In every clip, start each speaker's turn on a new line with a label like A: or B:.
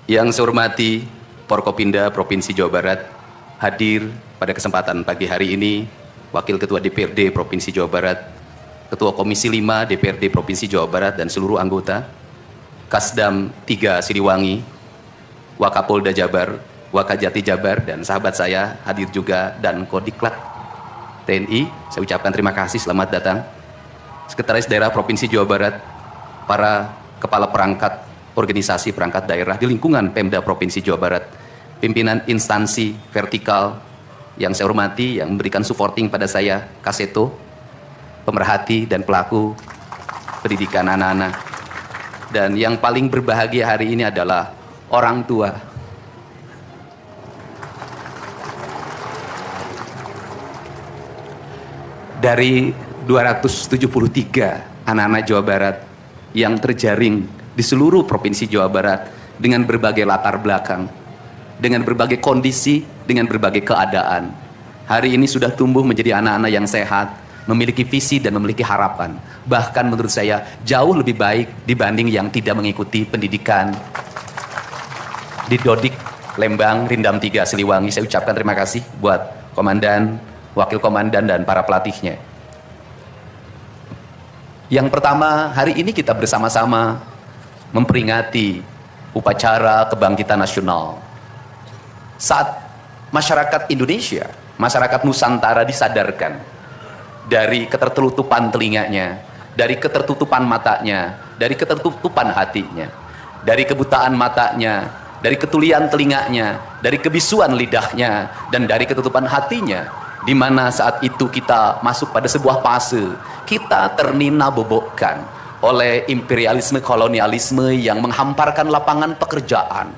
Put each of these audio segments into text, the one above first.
A: Yang saya hormati Forkopimda Provinsi Jawa Barat, hadir pada kesempatan pagi hari ini Wakil Ketua DPRD Provinsi Jawa Barat, Ketua Komisi 5 DPRD Provinsi Jawa Barat dan seluruh anggota, Kasdam 3 Siliwangi, Wakapolda Jabar, Wakajati Jabar, dan sahabat saya hadir juga, dan Kodiklat TNI. Saya ucapkan terima kasih, selamat datang. Sekretaris Daerah Provinsi Jawa Barat, para kepala perangkat organisasi perangkat daerah di lingkungan Pemda Provinsi Jawa Barat, pimpinan instansi vertikal yang saya hormati, yang memberikan supporting pada saya, Kaseto, pemerhati dan pelaku pendidikan anak-anak, dan yang paling berbahagia hari ini adalah orang tua. Dari 273 anak-anak Jawa Barat yang terjaring di seluruh Provinsi Jawa Barat dengan berbagai latar belakang, dengan berbagai kondisi, dengan berbagai keadaan, hari ini sudah tumbuh menjadi anak-anak yang sehat, memiliki visi dan memiliki harapan. Bahkan menurut saya jauh lebih baik dibanding yang tidak mengikuti pendidikan di Dodik, Lembang, Rindam 3 Siliwangi. Saya ucapkan terima kasih buat komandan, wakil komandan, dan para pelatihnya. Yang pertama, hari ini kita bersama-sama memperingati upacara kebangkitan nasional. Saat masyarakat Indonesia, masyarakat Nusantara disadarkan dari ketertutupan telinganya, dari ketertutupan matanya, dari ketertutupan hatinya, dari kebutaan matanya, dari ketulian telinganya, dari kebisuan lidahnya, dan dari ketutupan hatinya, di mana saat itu kita masuk pada sebuah fase kita ternina bobokkan oleh imperialisme kolonialisme yang menghamparkan lapangan pekerjaan,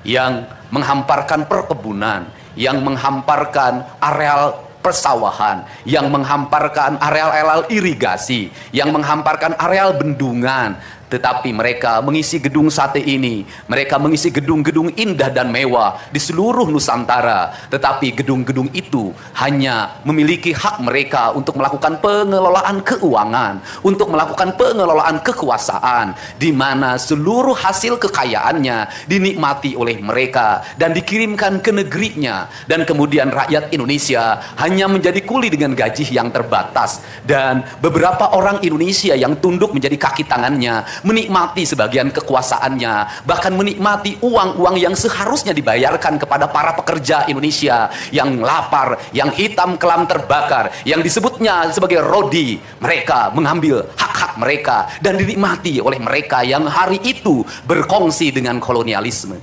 A: yang menghamparkan perkebunan, yang menghamparkan areal persawahan, yang menghamparkan areal-areal irigasi, yang menghamparkan areal bendungan. Tetapi mereka mengisi gedung sate ini, mereka mengisi gedung-gedung indah dan mewah di seluruh Nusantara. Tetapi gedung-gedung itu hanya memiliki hak mereka untuk melakukan pengelolaan keuangan, untuk melakukan pengelolaan kekuasaan, di mana seluruh hasil kekayaannya dinikmati oleh mereka dan dikirimkan ke negerinya. Dan kemudian rakyat Indonesia hanya menjadi kuli dengan gaji yang terbatas. Dan beberapa orang Indonesia yang tunduk menjadi kaki tangannya menikmati sebagian kekuasaannya, bahkan menikmati uang-uang yang seharusnya dibayarkan kepada para pekerja Indonesia yang lapar, yang hitam kelam terbakar, yang disebutnya sebagai rodi. Mereka mengambil hak-hak mereka dan dinikmati oleh mereka yang hari itu berkongsi dengan kolonialisme.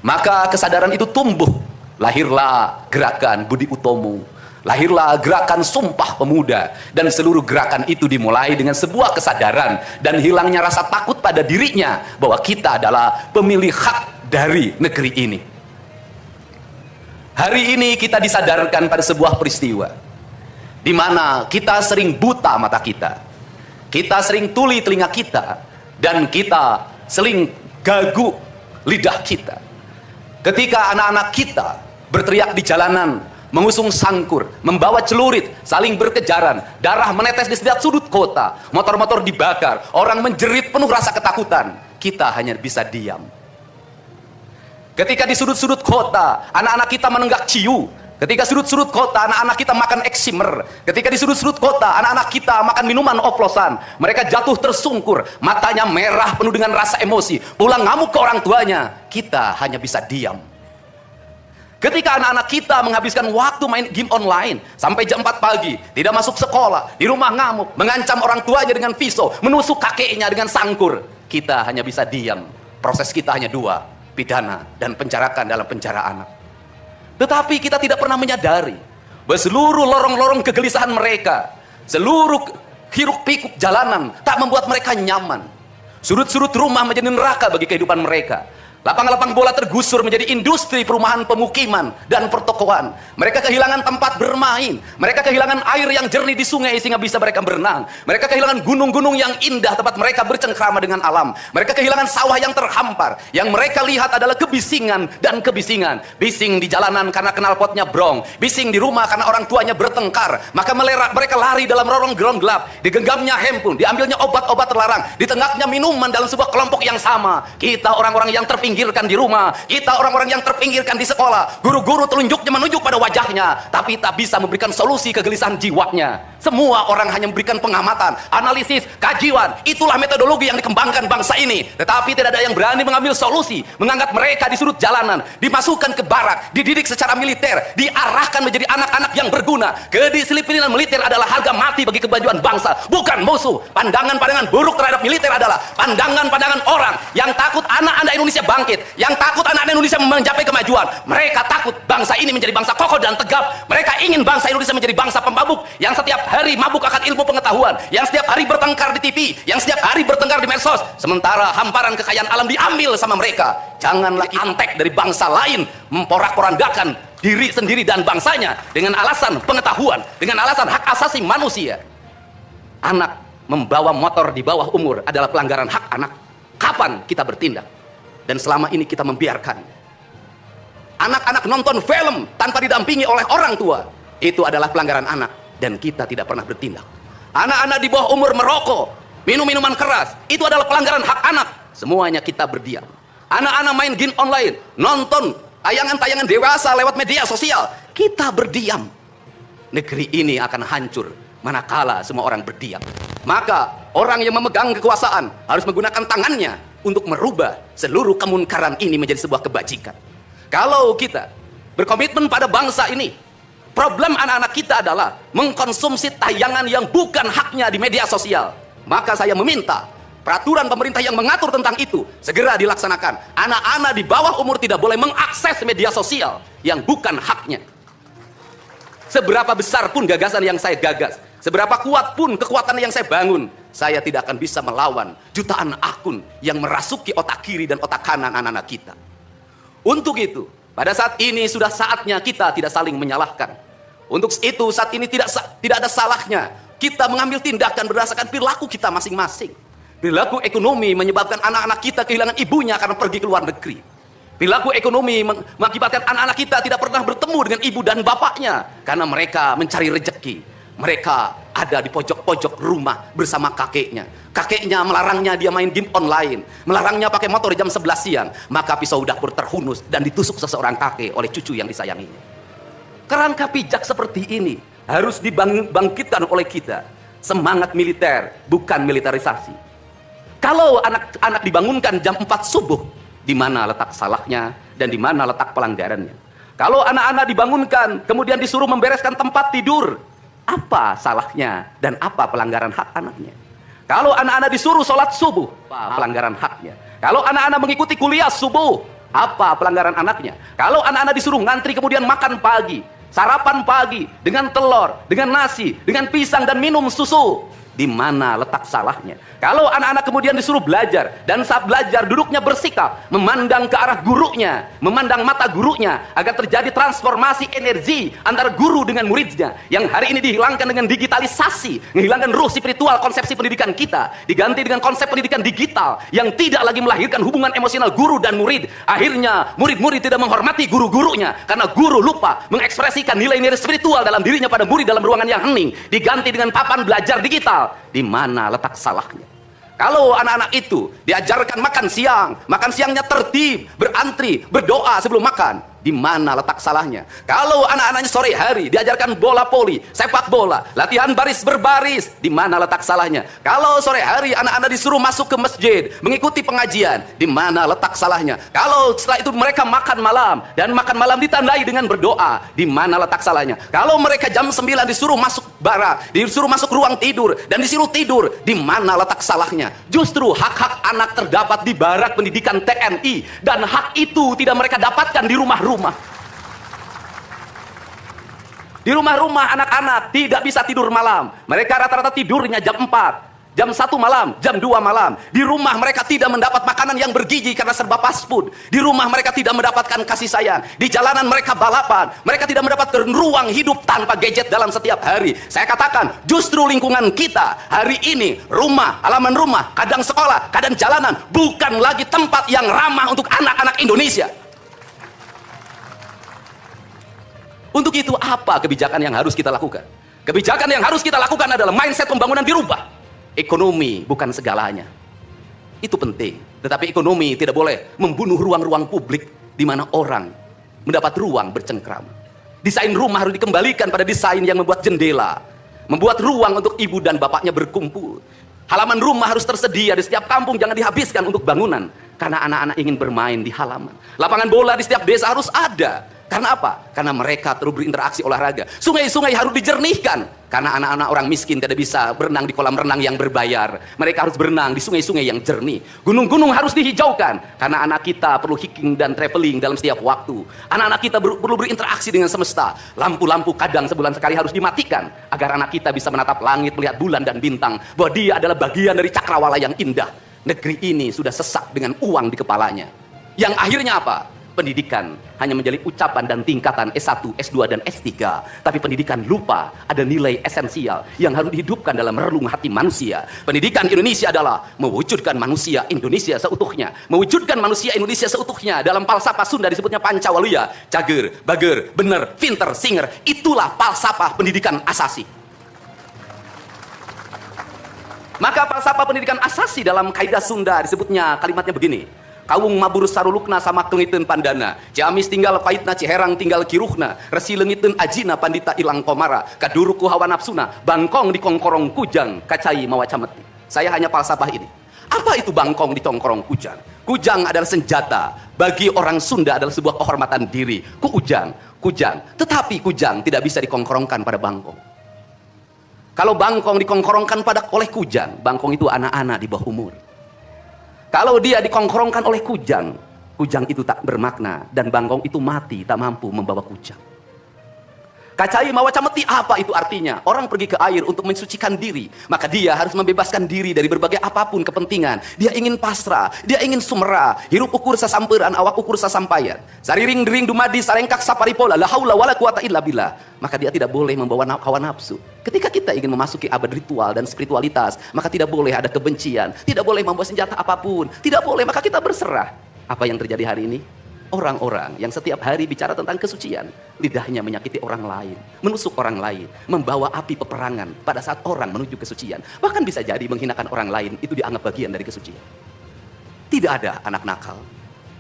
A: Maka kesadaran itu tumbuh, lahirlah gerakan Budi Utomo, lahirlah gerakan Sumpah Pemuda, dan seluruh gerakan itu dimulai dengan sebuah kesadaran dan hilangnya rasa takut pada dirinya bahwa kita adalah pemilik hak dari negeri ini. Hari ini kita disadarkan pada sebuah peristiwa di mana kita sering buta mata kita, kita sering tuli telinga kita, dan kita sering gagu lidah kita ketika anak-anak kita berteriak di jalanan, mengusung sangkur, membawa celurit, saling berkejaran, darah menetes di setiap sudut kota, motor-motor dibakar, orang menjerit penuh rasa ketakutan. Kita hanya bisa diam. Ketika di sudut-sudut kota, anak-anak kita menenggak ciu. Ketika sudut-sudut kota, anak-anak kita makan eksimer. Ketika di sudut-sudut kota, anak-anak kita makan minuman oplosan. Mereka jatuh tersungkur, matanya merah penuh dengan rasa emosi, pulang ngamuk ke orang tuanya. Kita hanya bisa diam. Ketika anak-anak kita menghabiskan waktu main game online sampai jam 4 pagi, tidak masuk sekolah, di rumah ngamuk, mengancam orang tuanya dengan pisau, menusuk kakeknya dengan sangkur, kita hanya bisa diam. Proses kita hanya dua, pidana dan penjarakan dalam penjara anak. Tetapi kita tidak pernah menyadari bahwa seluruh lorong-lorong kegelisahan mereka, seluruh hiruk-pikuk jalanan tak membuat mereka nyaman. Sudut-sudut rumah menjadi neraka bagi kehidupan mereka. Lapang-lapang bola tergusur menjadi industri perumahan pemukiman dan pertokoan. Mereka kehilangan tempat bermain. Mereka kehilangan air yang jernih di sungai sehingga bisa mereka berenang. Mereka kehilangan gunung-gunung yang indah tempat mereka bercengkrama dengan alam. Mereka kehilangan sawah yang terhampar. Yang mereka lihat adalah kebisingan dan kebisingan. Bising di jalanan karena knalpotnya brong. Bising di rumah karena orang tuanya bertengkar. Maka mereka lari dalam lorong-lorong gelap. Digenggamnya handphone, diambilnya obat-obat terlarang, ditenggaknya minuman dalam sebuah kelompok yang sama. Kita orang-orang yang terpinggir terpinggirkan di rumah, kita orang-orang yang terpinggirkan di sekolah, guru-guru telunjuknya menunjuk pada wajahnya, tapi tak bisa memberikan solusi kegelisahan jiwanya. Semua orang hanya memberikan pengamatan, analisis, kajian. Itulah metodologi yang dikembangkan bangsa ini. Tetapi tidak ada yang berani mengambil solusi, mengangkat mereka di sudut jalanan, dimasukkan ke barak, dididik secara militer, diarahkan menjadi anak-anak yang berguna. Kedisiplinan militer adalah harga mati bagi kemajuan bangsa, bukan musuh. Pandangan-pandangan buruk terhadap militer adalah pandangan-pandangan orang yang takut anak-anak Indonesia bangkit, yang takut anak-anak Indonesia mencapai kemajuan. Mereka takut bangsa ini menjadi bangsa kokoh dan tegap. Mereka ingin bangsa Indonesia menjadi bangsa pemabuk yang setiap hari mabuk akan ilmu pengetahuan, yang setiap hari bertengkar di TV, yang setiap hari bertengkar di medsos, sementara hamparan kekayaan alam diambil sama mereka. Janganlah antek dari bangsa lain memporak-porandakan diri sendiri dan bangsanya dengan alasan pengetahuan, dengan alasan hak asasi manusia. Anak membawa motor di bawah umur adalah pelanggaran hak anak. Kapan kita bertindak? Dan selama ini kita membiarkan anak-anak nonton film tanpa didampingi oleh orang tua. Itu adalah pelanggaran anak, dan kita tidak pernah bertindak. Anak-anak di bawah umur merokok, minum minuman keras, itu adalah pelanggaran hak anak. Semuanya kita berdiam. Anak-anak main game online, nonton tayangan-tayangan dewasa lewat media sosial, kita berdiam. Negeri ini akan hancur manakala semua orang berdiam. Maka orang yang memegang kekuasaan harus menggunakan tangannya untuk merubah seluruh kemunkaran ini menjadi sebuah kebajikan. Kalau kita berkomitmen pada bangsa ini, problem anak-anak kita adalah mengkonsumsi tayangan yang bukan haknya di media sosial. Maka saya meminta peraturan pemerintah yang mengatur tentang itu segera dilaksanakan. Anak-anak di bawah umur tidak boleh mengakses media sosial yang bukan haknya. Seberapa besar pun gagasan yang saya gagas, seberapa kuat pun kekuatan yang saya bangun, saya tidak akan bisa melawan jutaan akun yang merasuki otak kiri dan otak kanan anak-anak kita. Untuk itu, pada saat ini sudah saatnya kita tidak saling menyalahkan. Untuk itu saat ini tidak ada salahnya kita mengambil tindakan berdasarkan perilaku kita masing-masing. Perilaku ekonomi menyebabkan anak-anak kita kehilangan ibunya karena pergi ke luar negeri. Perilaku ekonomi mengakibatkan anak-anak kita tidak pernah bertemu dengan ibu dan bapaknya karena mereka mencari rezeki. Mereka ada di pojok-pojok rumah bersama kakeknya. Kakeknya melarangnya dia main game online, melarangnya pakai motor jam 11 siang. Maka pisau dapur terhunus dan ditusuk seseorang kakek oleh cucu yang disayanginya. Kerangka pijak seperti ini harus dibangkitkan oleh kita. Semangat militer, bukan militerisasi. Kalau anak-anak dibangunkan jam 4 subuh, di mana letak salahnya dan di mana letak pelanggarannya? Kalau anak-anak dibangunkan kemudian disuruh membereskan tempat tidur, apa salahnya dan apa pelanggaran hak anaknya? Kalau anak-anak disuruh sholat subuh, apa pelanggaran haknya? Kalau anak-anak mengikuti kuliah subuh, apa pelanggaran anaknya? Kalau anak-anak disuruh ngantri kemudian makan pagi, sarapan pagi dengan telur, dengan nasi, dengan pisang dan minum susu, di mana letak salahnya? Kalau anak-anak kemudian disuruh belajar, dan saat belajar duduknya bersikap, memandang ke arah gurunya, memandang mata gurunya, agar terjadi transformasi energi antara guru dengan muridnya, yang hari ini dihilangkan dengan digitalisasi, menghilangkan ruh spiritual konsepsi pendidikan kita, diganti dengan konsep pendidikan digital, yang tidak lagi melahirkan hubungan emosional guru dan murid. Akhirnya murid-murid tidak menghormati guru-gurunya, karena guru lupa mengekspresikan nilai-nilai spiritual dalam dirinya pada murid dalam ruangan yang hening, diganti dengan papan belajar digital. Di mana letak salahnya? Kalau anak-anak itu diajarkan makan siangnya tertib, berantri, berdoa sebelum makan, di mana letak salahnya? Kalau anak-anaknya sore hari diajarkan bola voli, sepak bola, latihan baris berbaris, di mana letak salahnya? Kalau sore hari anak-anak disuruh masuk ke masjid, mengikuti pengajian, di mana letak salahnya? Kalau setelah itu mereka makan malam, dan makan malam ditandai dengan berdoa, di mana letak salahnya? Kalau mereka jam 9 disuruh masuk barak, disuruh masuk ruang tidur, dan disuruh tidur, di mana letak salahnya? Justru hak-hak anak terdapat di barak pendidikan TNI, dan hak itu tidak mereka dapatkan di rumah-rumah. Di rumah-rumah anak-anak tidak bisa tidur malam. Mereka rata-rata tidurnya jam 4, jam 1 malam, jam 2 malam. Di rumah mereka tidak mendapat makanan yang bergizi karena serba fast food. Di rumah mereka tidak mendapatkan kasih sayang. Di jalanan mereka balapan. Mereka tidak mendapatkan ruang hidup tanpa gadget dalam setiap hari. Saya katakan, justru lingkungan kita hari ini, rumah, halaman rumah, kadang sekolah, kadang jalanan, bukan lagi tempat yang ramah untuk anak-anak Indonesia. Untuk itu apa kebijakan yang harus kita lakukan? Kebijakan yang harus kita lakukan adalah mindset pembangunan dirubah. Ekonomi bukan segalanya. Itu penting. Tetapi ekonomi tidak boleh membunuh ruang-ruang publik di mana orang mendapat ruang bercengkrama. Desain rumah harus dikembalikan pada desain yang membuat jendela, membuat ruang untuk ibu dan bapaknya berkumpul. Halaman rumah harus tersedia di setiap kampung, jangan dihabiskan untuk bangunan, karena anak-anak ingin bermain di halaman. Lapangan bola di setiap desa harus ada. Karena apa? Karena mereka terus berinteraksi olahraga. Sungai-sungai harus dijernihkan, karena anak-anak orang miskin tidak bisa berenang di kolam renang yang berbayar. Mereka harus berenang di sungai-sungai yang jernih. Gunung-gunung harus dihijaukan, karena anak kita perlu hiking dan traveling dalam setiap waktu. Anak-anak kita perlu berinteraksi dengan semesta. Lampu-lampu kadang sebulan sekali harus dimatikan, agar anak kita bisa menatap langit, melihat bulan dan bintang, bahwa dia adalah bagian dari cakrawala yang indah. Negeri ini sudah sesak dengan uang di kepalanya. Yang akhirnya apa? Pendidikan hanya menjadi ucapan dan tingkatan S1, S2, dan S3. Tapi pendidikan lupa ada nilai esensial yang harus dihidupkan dalam relung hati manusia. Pendidikan Indonesia adalah mewujudkan manusia Indonesia seutuhnya. Mewujudkan manusia Indonesia seutuhnya. Dalam falsafah Sunda disebutnya Pancawaluya. Cager, bager, bener, pinter, singer. Itulah falsafah pendidikan asasi. Maka falsafah pendidikan asasi dalam kaidah Sunda disebutnya kalimatnya begini. Kawung mabur sarulukna sama kengiteun pandana, Ciamis tinggal paitna, Ciherang tinggal kiruhna, resi leungiteun ajina pandita ilang komara, kaduruku hawa nafsuna, bangkong di kongkorong kujang, kacai mawaca meti. Saya hanya falsafah ini. Apa itu bangkong di kongkorong kujang? Kujang adalah senjata. Bagi orang Sunda adalah sebuah kehormatan diri. Kujang. Tetapi kujang tidak bisa dikongkorongkan pada bangkong. Kalau bangkong dikongkorongkan oleh kujang, bangkong itu anak-anak di bawah umur. Kalau dia dikongkorongkan oleh kujang, kujang itu tak bermakna, dan bangkong itu mati, tak mampu membawa kujang. Kacai mawaca meti, apa itu artinya? Orang pergi ke air untuk mensucikan diri, maka dia harus membebaskan diri dari berbagai apapun kepentingan. Dia ingin pasrah, dia ingin sumera, hirup ukur sasamperan, awak ukur sasampayan. Sariring dering dumadi sarengkak saparipola, la haula wala quwata illa billah. Maka dia tidak boleh membawa hawa nafsu. Ketika kita ingin memasuki abad ritual dan spiritualitas, maka tidak boleh ada kebencian, tidak boleh membawa senjata apapun, tidak boleh, maka kita berserah. Apa yang terjadi hari ini? Orang-orang yang setiap hari bicara tentang kesucian, lidahnya menyakiti orang lain, menusuk orang lain, membawa api peperangan pada saat orang menuju kesucian. Bahkan bisa jadi menghinakan orang lain, itu dianggap bagian dari kesucian. Tidak ada anak nakal,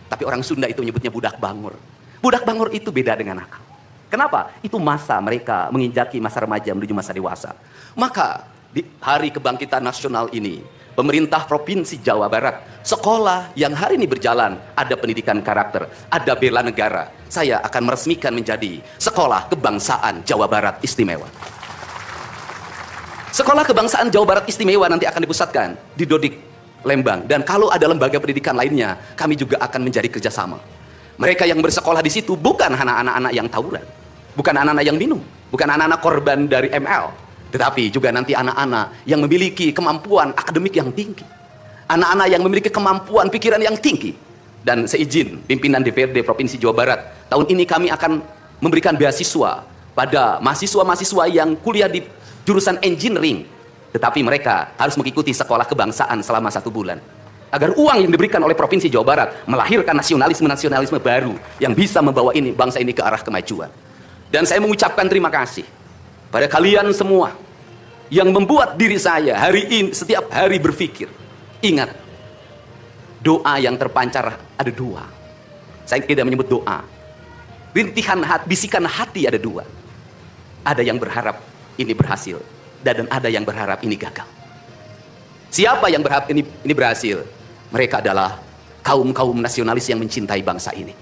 A: tapi orang Sunda itu menyebutnya budak bangor. Budak bangor itu beda dengan nakal. Kenapa? Itu masa mereka menginjaki masa remaja menuju masa dewasa. Maka di hari kebangkitan nasional ini, pemerintah Provinsi Jawa Barat, sekolah yang hari ini berjalan, ada pendidikan karakter, ada bela negara. Saya akan meresmikan menjadi Sekolah Kebangsaan Jawa Barat Istimewa. Sekolah Kebangsaan Jawa Barat Istimewa nanti akan dipusatkan di Dodik, Lembang. Dan kalau ada lembaga pendidikan lainnya, kami juga akan menjadi kerjasama. Mereka yang bersekolah di situ bukan anak-anak yang tawuran, bukan anak-anak yang minum, bukan anak-anak korban dari ML, tetapi juga nanti anak-anak yang memiliki kemampuan akademik yang tinggi. Anak-anak yang memiliki kemampuan pikiran yang tinggi. Dan seizin pimpinan DPRD Provinsi Jawa Barat, tahun ini kami akan memberikan beasiswa pada mahasiswa-mahasiswa yang kuliah di jurusan engineering. Tetapi mereka harus mengikuti sekolah kebangsaan selama 1 bulan. Agar uang yang diberikan oleh Provinsi Jawa Barat melahirkan nasionalisme-nasionalisme baru yang bisa membawa bangsa ini ke arah kemajuan. Dan saya mengucapkan terima kasih pada kalian semua yang membuat diri saya hari ini setiap hari berpikir. Ingat, doa yang terpancar ada 2. Saya tidak menyebut doa. Rintihan hati, bisikan hati ada 2. Ada yang berharap ini berhasil, dan ada yang berharap ini gagal. Siapa yang berharap ini berhasil? Mereka adalah kaum-kaum nasionalis yang mencintai bangsa ini.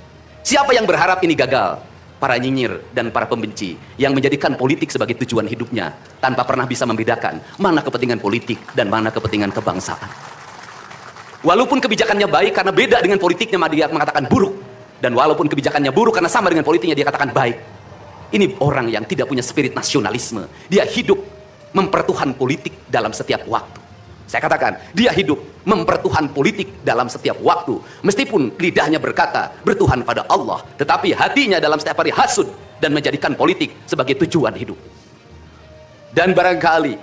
A: Siapa yang berharap ini gagal? Para nyinyir dan para pembenci yang menjadikan politik sebagai tujuan hidupnya tanpa pernah bisa membedakan mana kepentingan politik dan mana kepentingan kebangsaan. Walaupun kebijakannya baik karena beda dengan politiknya, dia mengatakan buruk. Dan walaupun kebijakannya buruk karena sama dengan politiknya, dia katakan baik. Ini orang yang tidak punya spirit nasionalisme. Dia hidup mempertuhan politik dalam setiap waktu. Saya katakan, dia hidup mempertuhan politik dalam setiap waktu. Meskipun lidahnya berkata, bertuhan pada Allah. Tetapi hatinya dalam setiap hari hasud dan menjadikan politik sebagai tujuan hidup. Dan barangkali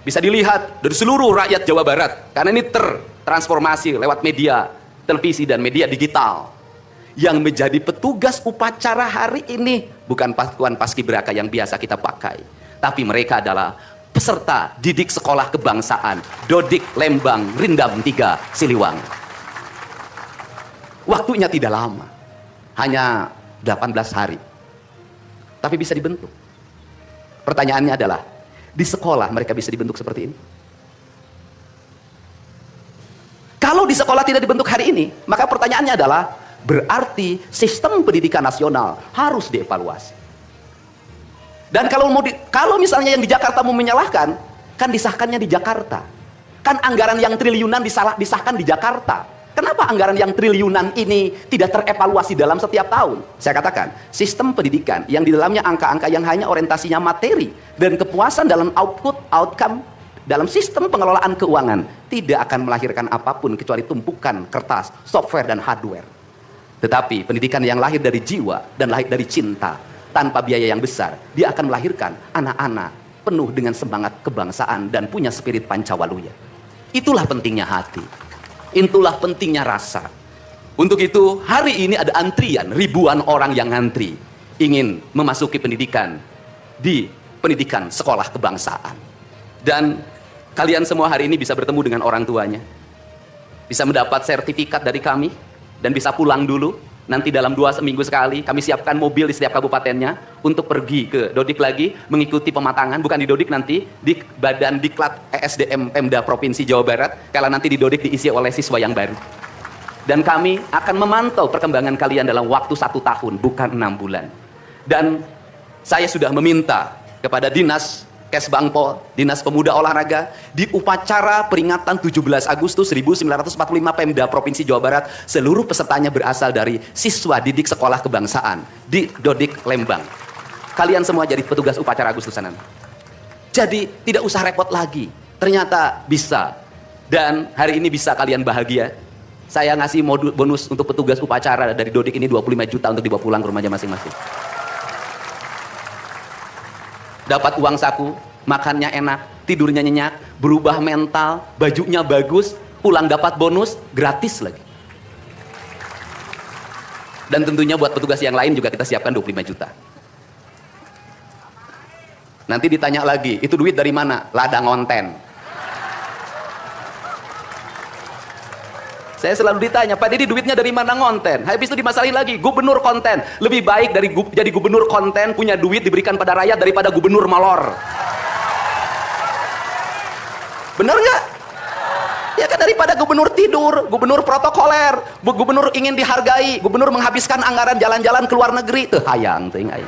A: bisa dilihat dari seluruh rakyat Jawa Barat. Karena ini tertransformasi lewat media, televisi dan media digital. Yang menjadi petugas upacara hari ini bukan pasukan paskibraka yang biasa kita pakai. Tapi mereka adalah peserta didik sekolah kebangsaan Dodik, Lembang, Rindam 3, Siliwangi. Waktunya tidak lama, hanya 18 hari. Tapi bisa dibentuk. Pertanyaannya adalah, di sekolah mereka bisa dibentuk seperti ini? Kalau di sekolah tidak dibentuk hari ini, maka pertanyaannya adalah, berarti sistem pendidikan nasional harus dievaluasi. Dan kalau misalnya yang di Jakarta mau menyalahkan, kan disahkannya di Jakarta. Kan anggaran yang triliunan disahkan di Jakarta. Kenapa anggaran yang triliunan ini tidak terevaluasi dalam setiap tahun? Saya katakan, sistem pendidikan yang di dalamnya angka-angka yang hanya orientasinya materi dan kepuasan dalam outcome dalam sistem pengelolaan keuangan tidak akan melahirkan apapun kecuali tumpukan kertas, software, dan hardware. Tetapi pendidikan yang lahir dari jiwa dan lahir dari cinta tanpa biaya yang besar, dia akan melahirkan anak-anak penuh dengan semangat kebangsaan dan punya spirit Pancawaluya. Itulah pentingnya hati. Itulah pentingnya rasa. Untuk itu, hari ini ada antrian, ribuan orang yang ngantri ingin memasuki pendidikan di pendidikan sekolah kebangsaan. Dan kalian semua hari ini bisa bertemu dengan orang tuanya, bisa mendapat sertifikat dari kami, dan bisa pulang dulu. Nanti dalam 2 minggu sekali kami siapkan mobil di setiap kabupatennya untuk pergi ke Dodik lagi, mengikuti pematangan, bukan di Dodik nanti, di Badan Diklat ESDM Pemda Provinsi Jawa Barat, kalau nanti di Dodik diisi oleh siswa yang baru. Dan kami akan memantau perkembangan kalian dalam waktu 1 tahun, bukan 6 bulan. Dan saya sudah meminta kepada Dinas Kesbangpol, Dinas Pemuda Olahraga, di upacara peringatan 17 Agustus 1945 Pemda Provinsi Jawa Barat, seluruh pesertanya berasal dari siswa didik sekolah kebangsaan di Dodik Lembang. Kalian semua jadi petugas upacara Agustusan. Jadi tidak usah repot lagi, ternyata bisa. Dan hari ini bisa kalian bahagia. Saya ngasih bonus untuk petugas upacara dari Dodik ini 25 juta untuk dibawa pulang ke rumahnya masing-masing. Dapat uang saku, makannya enak, tidurnya nyenyak, berubah mental, bajunya bagus, pulang dapat bonus, gratis lagi. Dan tentunya buat petugas yang lain juga kita siapkan 25 juta. Nanti ditanya lagi, itu duit dari mana? Ladang konten. Saya selalu ditanya, Pak Didi duitnya dari mana ngonten? Habis itu dimasalahin lagi, gubernur konten. Lebih baik dari jadi gubernur konten, punya duit diberikan pada rakyat daripada gubernur molor. Bener nggak? Ya kan, daripada gubernur tidur, gubernur protokoler, gubernur ingin dihargai, gubernur menghabiskan anggaran jalan-jalan ke luar negeri. Tuh hayang, tuh ingat.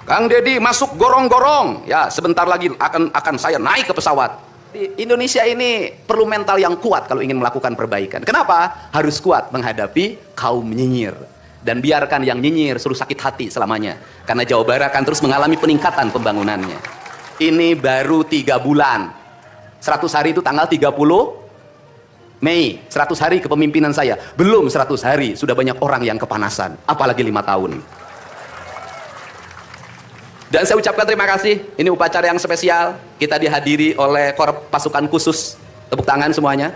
A: Kang Deddy masuk gorong-gorong. Ya, sebentar lagi akan saya naik ke pesawat. Di Indonesia ini perlu mental yang kuat kalau ingin melakukan perbaikan. Kenapa? Harus kuat menghadapi kaum nyinyir. Dan biarkan yang nyinyir suruh sakit hati selamanya. Karena Jawa Barat akan terus mengalami peningkatan pembangunannya. Ini baru 3 bulan. 100 hari itu tanggal 30 Mei. 100 hari kepemimpinan saya. Belum 100 hari, sudah banyak orang yang kepanasan. Apalagi 5 tahun. Dan saya ucapkan terima kasih, ini upacara yang spesial, kita dihadiri oleh pasukan khusus, tepuk tangan semuanya.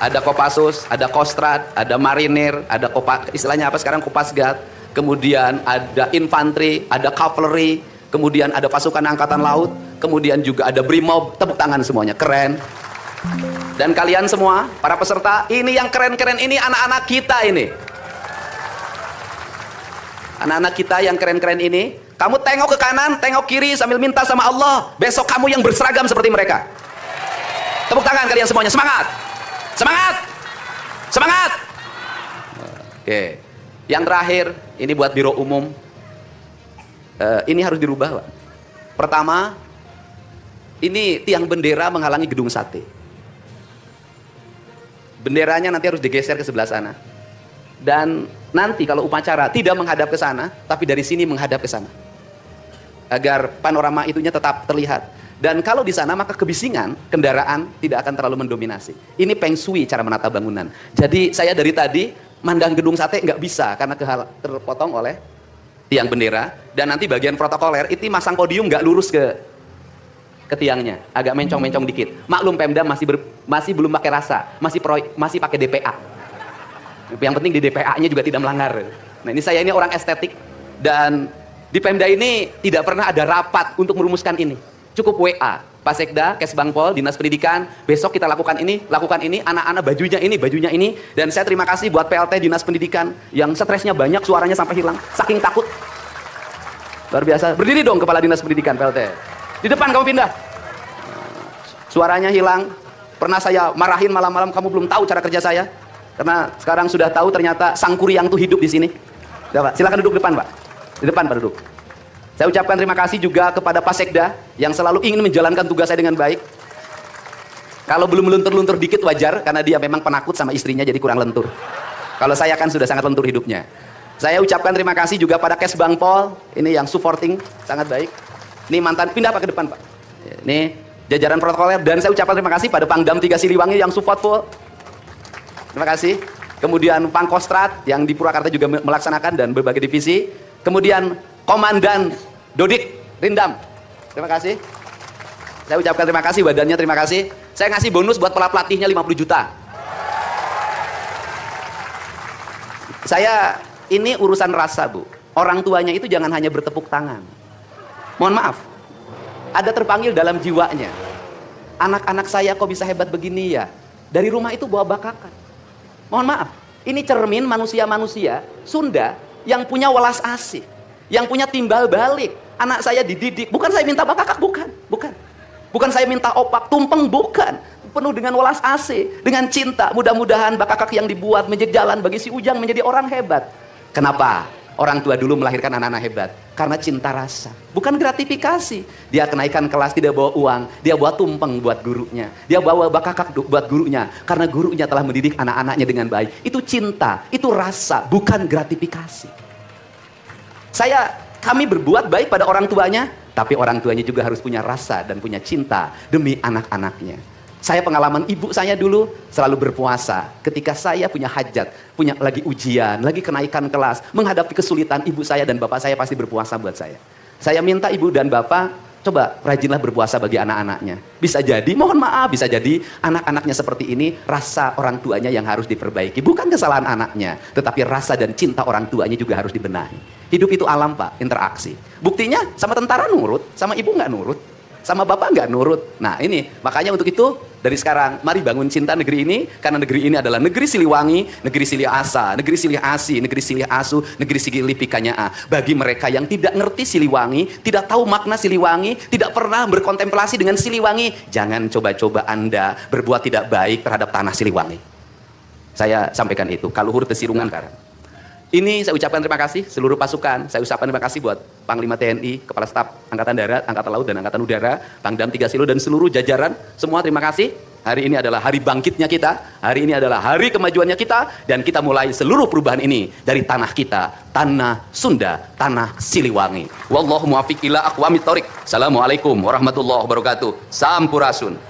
A: Ada Kopassus, ada Kostrad, ada Marinir, ada istilahnya apa sekarang, Kopasgat, kemudian ada infanteri, ada cavalry, kemudian ada pasukan angkatan laut, kemudian juga ada Brimob, tepuk tangan semuanya, keren. Dan kalian semua, para peserta, ini yang keren-keren ini anak-anak kita ini. Anak-anak kita yang keren-keren ini, kamu tengok ke kanan, tengok kiri sambil minta sama Allah, besok kamu yang berseragam seperti mereka. Tepuk tangan kalian semuanya, semangat! Semangat! Semangat! Oke. Yang terakhir, ini buat Biro Umum. Ini harus dirubah, Pak. Pertama, ini tiang bendera menghalangi gedung sate. Benderanya nanti harus digeser ke sebelah sana. Dan nanti kalau upacara tidak menghadap ke sana, tapi dari sini menghadap ke sana, agar panorama itunya tetap terlihat. Dan kalau di sana maka kebisingan kendaraan tidak akan terlalu mendominasi. Ini Feng Shui cara menata bangunan. Jadi saya dari tadi mandang gedung sate nggak bisa karena terpotong oleh tiang bendera. Dan nanti bagian protokoler itu masang podium nggak lurus ke tiangnya, agak mencong-mencong dikit. Maklum Pemda masih belum pakai rasa, masih pakai DPA. Yang penting di DPA-nya juga tidak melanggar. Nah ini saya ini orang estetik, dan di Pemda ini tidak pernah ada rapat untuk merumuskan ini. Cukup WA. Pak Sekda, Kesbangpol, Dinas Pendidikan, besok kita lakukan ini, anak-anak bajunya ini, dan saya terima kasih buat PLT Dinas Pendidikan yang stresnya banyak, suaranya sampai hilang, saking takut. Luar biasa. Berdiri dong Kepala Dinas Pendidikan PLT. Di depan kamu pindah. Suaranya hilang. Pernah saya marahin malam-malam, kamu belum tahu cara kerja saya. Karena sekarang sudah tahu ternyata Sang Kuryang tuh hidup di sini. Udah, Pak. Silakan duduk depan, Pak. Di depan, Pak, duduk. Saya ucapkan terima kasih juga kepada Pak Sekda yang selalu ingin menjalankan tugas saya dengan baik. Kalau belum lentur-lentur dikit wajar, karena dia memang penakut sama istrinya jadi kurang lentur. Kalau saya kan sudah sangat lentur hidupnya. Saya ucapkan terima kasih juga pada Kesbangpol, ini yang supporting, sangat baik. Ini mantan, pindah Pak ke depan Pak. Ini jajaran protokoler, dan saya ucapkan terima kasih pada Pangdam 3 Siliwangi yang support full. Terima kasih. Kemudian Pangkostrat yang di Purwakarta juga melaksanakan dan berbagai divisi. Kemudian Komandan Dodik Rindam. Terima kasih. Saya ucapkan terima kasih, badannya terima kasih. Saya ngasih bonus buat pelatihnya 50 juta. Saya, ini urusan rasa, Bu. Orang tuanya itu jangan hanya bertepuk tangan. Mohon maaf, ada terpanggil dalam jiwanya. Anak-anak saya kok bisa hebat begini ya? Dari rumah itu bawa bakakan. Mohon maaf, ini cermin manusia-manusia Sunda yang punya welas asih, yang punya timbal balik. Anak saya dididik, bukan saya minta bakakak, bukan. Bukan saya minta opak, tumpeng, bukan. Penuh dengan welas asih, dengan cinta. Mudah-mudahan bakakak yang dibuat menjadi jalan bagi si Ujang menjadi orang hebat. Kenapa? Orang tua dulu melahirkan anak-anak hebat. Karena cinta rasa. Bukan gratifikasi. Dia kenaikan kelas tidak bawa uang. Dia bawa tumpeng buat gurunya. Dia bawa bakakak buat gurunya. Karena gurunya telah mendidik anak-anaknya dengan baik. Itu cinta. Itu rasa. Bukan gratifikasi. Kami berbuat baik pada orang tuanya. Tapi orang tuanya juga harus punya rasa dan punya cinta demi anak-anaknya. Saya pengalaman ibu saya dulu selalu berpuasa. Ketika saya punya hajat, punya lagi ujian, lagi kenaikan kelas, menghadapi kesulitan, ibu saya dan bapak saya pasti berpuasa buat saya. Saya minta ibu dan bapak, coba rajinlah berpuasa bagi anak-anaknya. Bisa jadi, mohon maaf, bisa jadi anak-anaknya seperti ini, rasa orang tuanya yang harus diperbaiki. Bukan kesalahan anaknya, tetapi rasa dan cinta orang tuanya juga harus dibenahi. Hidup itu alam, Pak, interaksi. Buktinya sama tentara nurut, sama ibu nggak nurut. Sama bapak nggak nurut. Nah ini, makanya untuk itu dari sekarang mari bangun cinta negeri ini, karena negeri ini adalah negeri Siliwangi, negeri Silih Asa, negeri Silih Asi, negeri Silih Asu, negeri Silih Pikanya. Bagi mereka yang tidak ngerti Siliwangi, tidak tahu makna Siliwangi, tidak pernah berkontemplasi dengan Siliwangi, jangan coba-coba Anda berbuat tidak baik terhadap tanah Siliwangi. Saya sampaikan itu. Kaluhur Tesirungan Karang. Ini saya ucapkan terima kasih seluruh pasukan. Saya ucapkan terima kasih buat Panglima TNI, Kepala Staf Angkatan Darat, Angkatan Laut, dan Angkatan Udara, Pangdam 3 Silo, dan seluruh jajaran. Semua terima kasih. Hari ini adalah hari bangkitnya kita. Hari ini adalah hari kemajuannya kita. Dan kita mulai seluruh perubahan ini dari tanah kita. Tanah Sunda, tanah Siliwangi. Wallahu muwaffiq ila aqwamit thoriq. Assalamualaikum warahmatullahi wabarakatuh. Sampurasun.